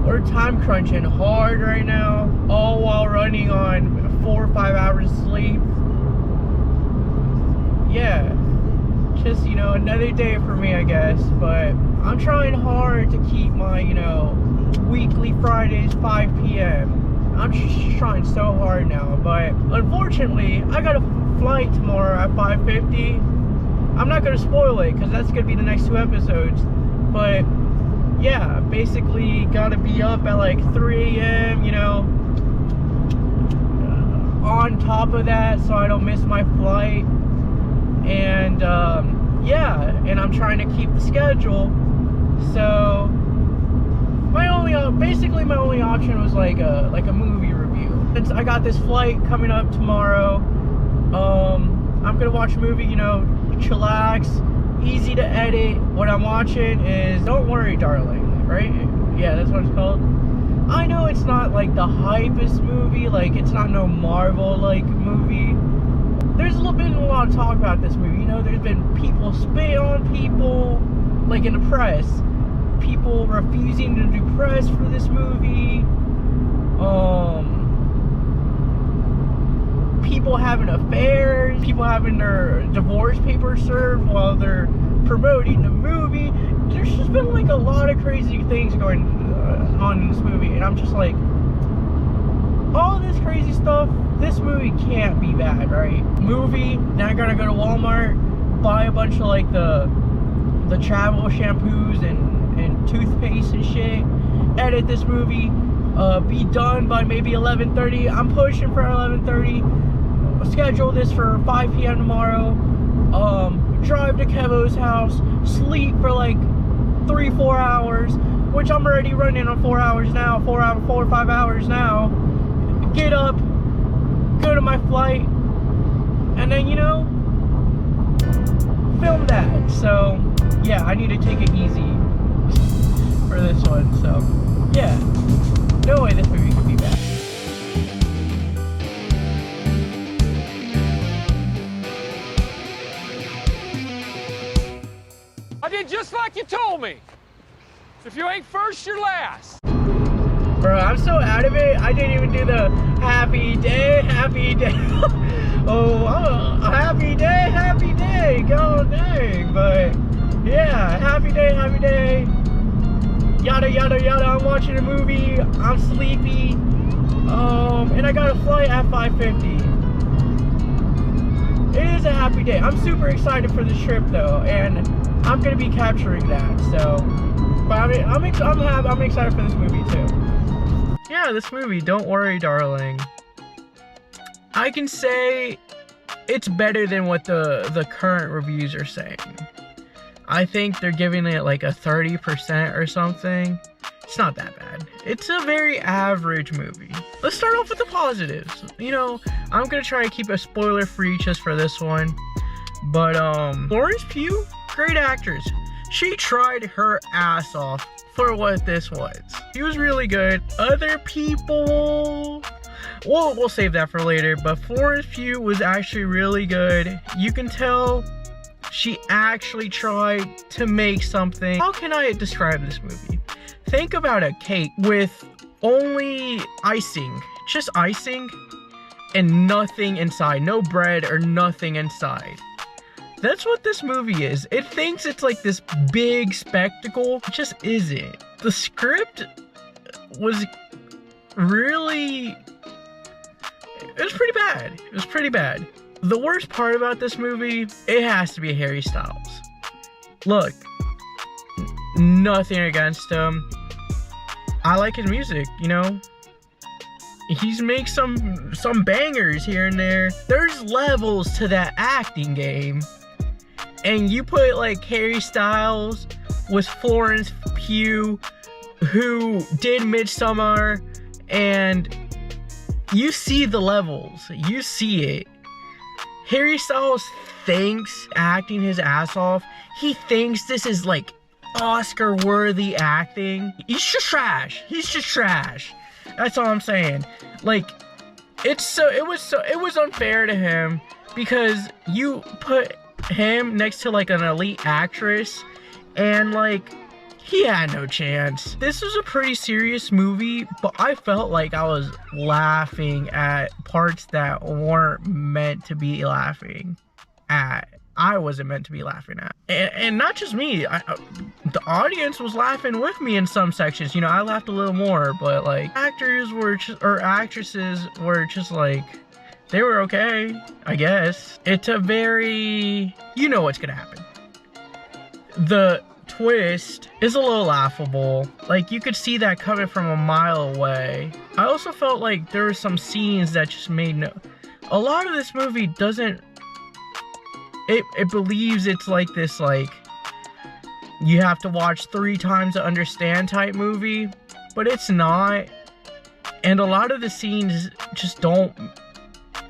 we're time crunching hard right now, all while running on 4 or 5 hours of sleep. Yeah, just, you know, another day for me, I guess. But I'm trying hard to keep my, you know, weekly Fridays 5 p.m. I'm just trying so hard now, but unfortunately I got a flight tomorrow at 5:50. I'm not gonna spoil it because that's gonna be the next 2 episodes, but yeah, basically gotta be up at like 3 a.m., you know, on top of that so I don't miss my flight. And yeah, and I'm trying to keep the schedule. So my only option was like a movie review. Since I got this flight coming up tomorrow, I'm gonna watch a movie, you know, chillax, easy to edit. What I'm watching is Don't Worry Darling, right? Yeah, that's what it's called. I know it's not like the hypest movie, like it's not no Marvel like movie. There's been a lot of talk about this movie, you know, there's been people spit on people, like in the press, people refusing to do press for this movie, people having affairs, people having their divorce papers served while they're promoting the movie. There's just been like a lot of crazy things going on in this movie, and I'm just like, all this crazy stuff, this movie can't be bad, right? Movie, then I gotta go to Walmart, buy a bunch of like the travel shampoos and toothpaste and shit, edit this movie, be done by maybe 11:30. I'm pushing for 11:30. Schedule this for 5 p.m. tomorrow. Drive to Kevo's house, sleep for like 3-4 hours, which I'm already running on 4 hours now, 4 or 5 hours now. Get up, go to my flight, and then, you know, film that. So yeah, I need to take it easy for this one. So yeah, no way this movie could be bad. I did just like you told me. So if you ain't first, you're last. Bro, I'm so out of it. I didn't even do the happy day. Oh, happy day, go dang. But yeah, happy day. Yada yada yada. I'm watching a movie. I'm sleepy. And I got a flight at 5:50. It is a happy day. I'm super excited for this trip though, and I'm gonna be capturing that. So, but I'm excited for this movie too. Yeah, this movie, Don't Worry Darling, I can say it's better than what the current reviews are saying. I think they're giving it like a 30% or something. It's not that bad. It's a very average movie. Let's start off with the positives. You know, I'm gonna try to keep it spoiler free just for this one. But Florence Pugh, great actress. She tried her ass off for what this was. She was really good. Other people, we'll save that for later, but Florence Pugh was actually really good. You can tell she actually tried to make something. How can I describe this movie? Think about a cake with only icing, just icing and nothing inside, no bread or nothing inside. That's what this movie is. It thinks it's like this big spectacle. It just isn't. The script was really... It was pretty bad. It was pretty bad. The worst part about this movie, it has to be Harry Styles. Look, nothing against him. I like his music, you know? He's made some bangers here and there. There's levels to that acting game. And you put like Harry Styles with Florence Pugh, who did Midsommar, and you see the levels. You see it. Harry Styles thinks acting his ass off. He thinks this is like Oscar-worthy acting. He's just trash. He's just trash. That's all I'm saying. Like, it was unfair to him because you put him next to like an elite actress, and like he had no chance. This was a pretty serious movie, but I felt like I was laughing at parts that weren't meant to be laughing at. I wasn't meant to be laughing at. And not just me, the audience was laughing with me in some sections. You know, I laughed a little more, but like actors were just, or actresses were just like, they were okay, I guess. It's a very, you know what's gonna happen. The twist is a little laughable. Like, you could see that coming from a mile away. I also felt like there were some scenes that just made no... A lot of this movie doesn't... It believes it's like this, like, you have to watch 3 times to understand type movie, but it's not. And a lot of the scenes just don't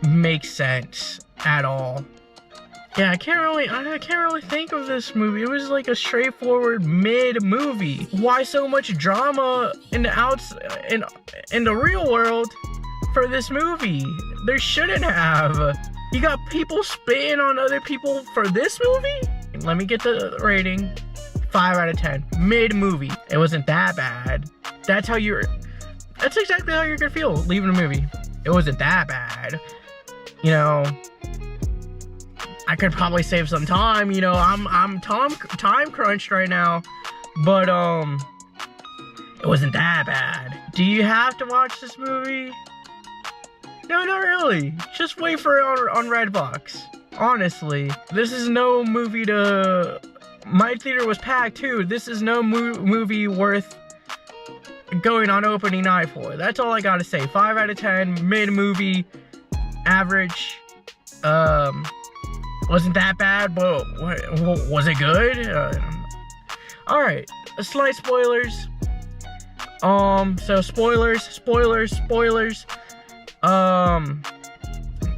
make sense at all. Yeah, I can't really think of this movie. It was like a straightforward mid movie. Why so much drama in the real world for this movie? There shouldn't have. You got people spitting on other people for this movie? Let me get the rating. 5 out of 10. Mid movie. It wasn't that bad. That's exactly how you're gonna feel leaving a movie. It wasn't that bad. You know, I could probably save some time. You know, I'm time crunched right now, but it wasn't that bad. Do you have to watch this movie? No, not really. Just wait for it on Redbox. Honestly, this is no movie to... My theater was packed too. This is no movie worth going on opening night for. That's all I gotta say. 5 out of 10. Mid movie. Average. Wasn't that bad, but was it good? Alright. Slight spoilers. So spoilers.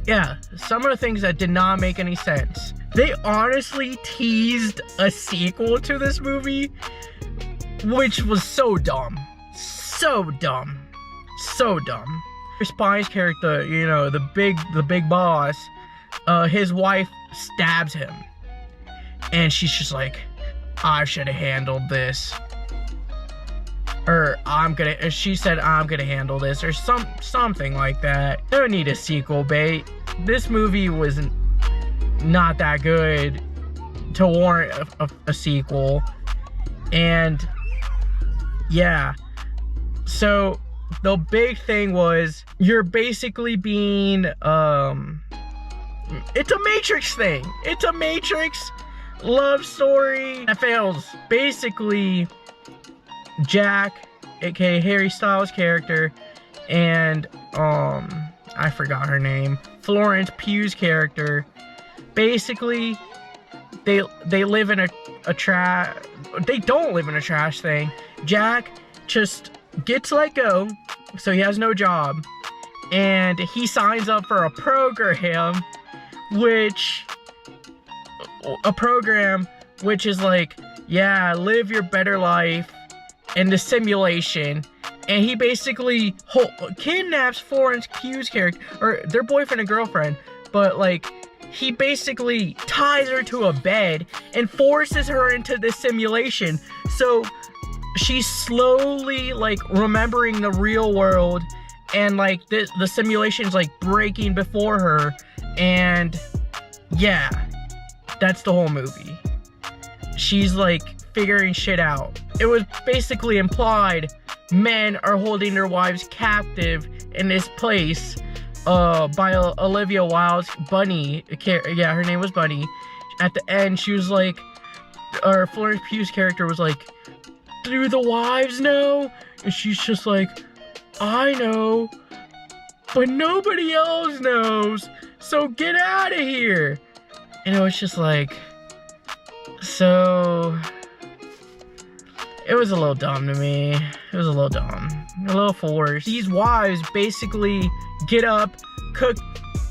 Yeah, some of the things that did not make any sense. They honestly teased a sequel to this movie, which was so dumb. So dumb. Spine's character, you know, the big boss, his wife stabs him. And she's just like, I should have handled this. Or she said, I'm gonna handle this, or something like that. Don't need a sequel, bait. This movie was not that good to warrant a sequel. And yeah, so the big thing was, you're basically being it's a Matrix thing. It's a Matrix love story that fails. Basically, Jack, aka Harry Styles' character, and I forgot her name, Florence Pugh's character, basically they live in a trash... They don't live in a trash thing. Jack just gets let go, so he has no job, and he signs up for a program which is like, yeah, live your better life in the simulation. And he basically kidnaps Florence Pugh's character, or their boyfriend and girlfriend, but like, he basically ties her to a bed and forces her into this simulation. So she's slowly like remembering the real world, and like the simulation's like breaking before her. And yeah, that's the whole movie. She's like figuring shit out. It was basically implied men are holding their wives captive in this place by Olivia Wilde's Bunny. Yeah, her name was Bunny. At the end, she was like, or Florence Pugh's character was like, do the wives know? And she's just like, I know, but nobody else knows, so get out of here. And it was just like, so it was a little dumb to me. It was a little dumb, a little forced. These wives basically get up, cook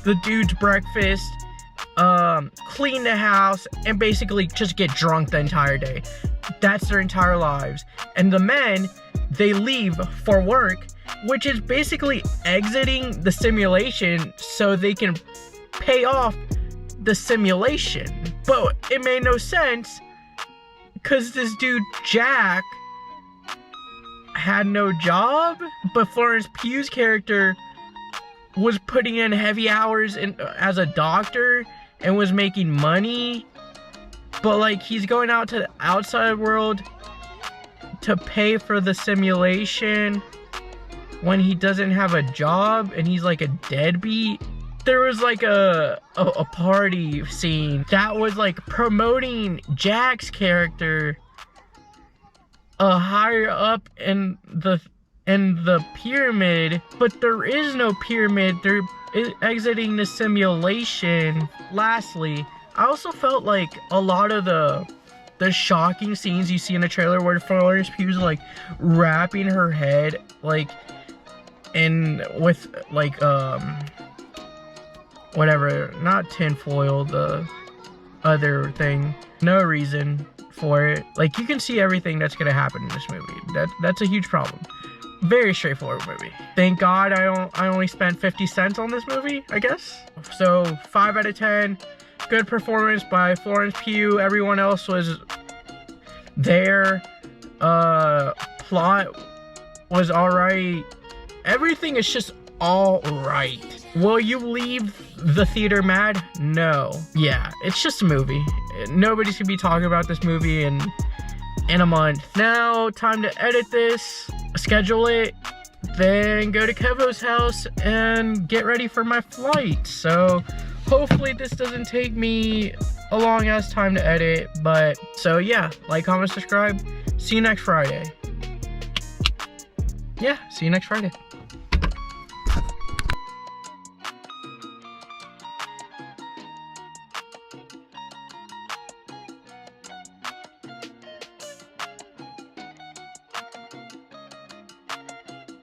the dude's breakfast, clean the house, and basically just get drunk the entire day. That's their entire lives. And the men, they leave for work, which is basically exiting the simulation so they can pay off the simulation. But it made no sense, because this dude Jack had no job, but Florence Pugh's character was putting in heavy hours as a doctor and was making money, but like he's going out to the outside world to pay for the simulation when he doesn't have a job and he's like a deadbeat. There was like a party scene that was like promoting Jack's character higher up in the pyramid, but there is no pyramid. They're exiting the simulation. Lastly, I also felt like a lot of the shocking scenes you see in the trailer where Florence Pugh's like wrapping her head like in with like whatever, not tinfoil, the other thing. No reason for it. Like, you can see everything that's gonna happen in this movie. That's a huge problem. Very straightforward movie. Thank God I only spent 50 cents on this movie, I guess. So 5 out of 10. Good performance by Florence Pugh. Everyone else was there. Plot was alright. Everything is just alright. Will you leave the theater mad? No. Yeah, it's just a movie. Nobody's gonna be talking about this movie in a month. Now, time to edit this, schedule it, then go to Kevo's house and get ready for my flight. So hopefully this doesn't take me a long ass time to edit, but so yeah, like, comment, subscribe. See you next Friday. Yeah, see you next Friday.